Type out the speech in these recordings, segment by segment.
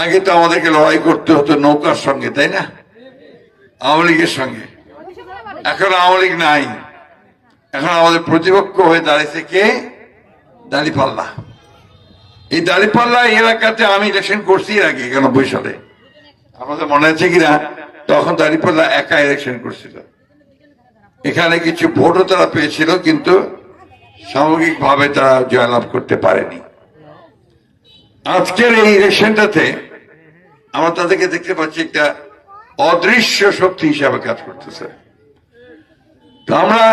আগে তো আমাদেরকে লড়াই করতে হতো নৌকার সঙ্গে, তাই না, আওয়ামী লীগের সঙ্গে। এখন আওয়ামী লীগ নাই, এখন আমাদের প্রতিপক্ষ হয়ে দাঁড়িয়েছে কে? দাঁড়িপাল্লা। এই দাঁড়িপাল্লা এলাকাতে আমি ইলেকশন করছি এর আগে 91 সালে, আমাদের মনে আছে কিনা? তখন দাঁড়িপাল্লা একা ইলেকশন করছিল, এখানে কিছু ভোটও তারা পেয়েছিল, কিন্তু সামগ্রিকভাবে তারা জয়লাভ করতে পারেনি। আজকের এই ইলেকশনটাতে আমরা তাদেরকে দেখতে পাচ্ছি একটা অদৃশ্য শক্তি হিসাবে কাজ করতেছে। তো আমরা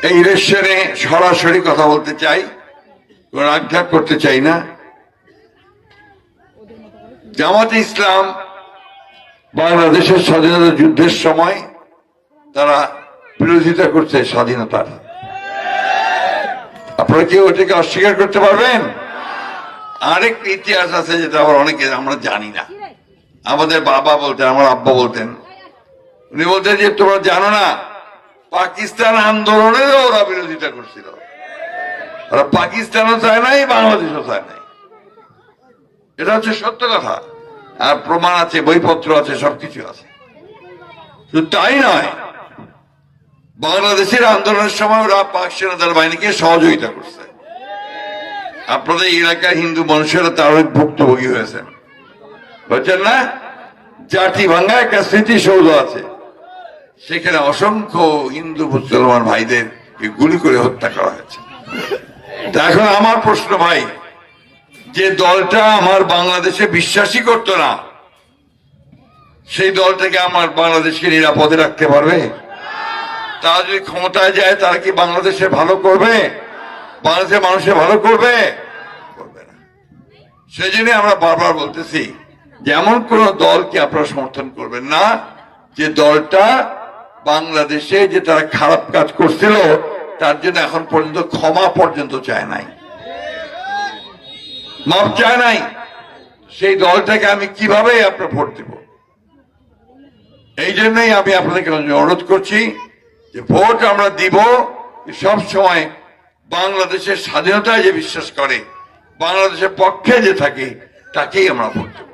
এই ইলেকশনে সরাসরি কথা বলতে চাই, রাগঢাক করতে চাই না। জামাতে ইসলাম বাংলাদেশের স্বাধীনতা যুদ্ধের সময় তারা বিরোধিতা করছে স্বাধীনতার। আপনারা কেউ ওটাকে অস্বীকার করতে পারবেন? আরেক ইতিহাস আছে যেটা আবার অনেকে আমরা জানি না। আমাদের বাবা বলতেন, আমার আব্বা বলতেন, উনি বলতেন যে তোমরা জানো না পাকিস্তান আন্দোলনেরও ওরা বিরোধিতা করছিল, ওরা পাকিস্তানও চায় নাই, বাংলাদেশও চায় নাই। এটা হচ্ছে সত্য কথা, আর প্রমাণ আছে, বইপত্র আছে, সবকিছু আছে। শুধু তাই নয়, বাংলাদেশের আন্দোলনের সময় ওরা পাক সেনাদের বাহিনীকে সহযোগিতা করছে। আপনাদের এলাকার হিন্দু মানুষেরা তার অনেক ভুক্তভোগী হয়েছেন, বুঝছেন না? জাতি ভাঙ্গা একটা স্মৃতিসৌধ আছে, সেখানে অসংখ্য হিন্দু মুসলমান ভাইদের গুলি করে হত্যা করা হয়েছে। এখন আমার প্রশ্ন ভাই, যে দলটা আমার বাংলাদেশে বিশ্বাসই করতো না, সেই দলটাকে আমার বাংলাদেশকে নিরাপদে রাখতে পারবে? তারা যদি ক্ষমতায় যায়, তারা কি বাংলাদেশে ভালো করবে? বাংলাদেশের মানুষের ভালো করবে? করবে না। সেই জন্য আমরা বারবার বলতেছি যে এমন কোন দলকে আপনারা সমর্থন করবেন না যে দলটা বাংলাদেশে যে তারা খারাপ কাজ করছিল তার জন্য এখন পর্যন্ত ক্ষমা পর্যন্ত চায় নাই, মাপ চায় নাই। সেই দলটাকে আমি কিভাবে আপনার ভোট দেব? এই জন্যই আমি আপনাদেরকে অনুরোধ করছি যে ভোট আমরা দিব সব সময় বাংলাদেশের স্বাধীনতায় যে বিশ্বাস করে, বাংলাদেশের পক্ষে যে থাকে, তাকেই আমরা ভোট দেব।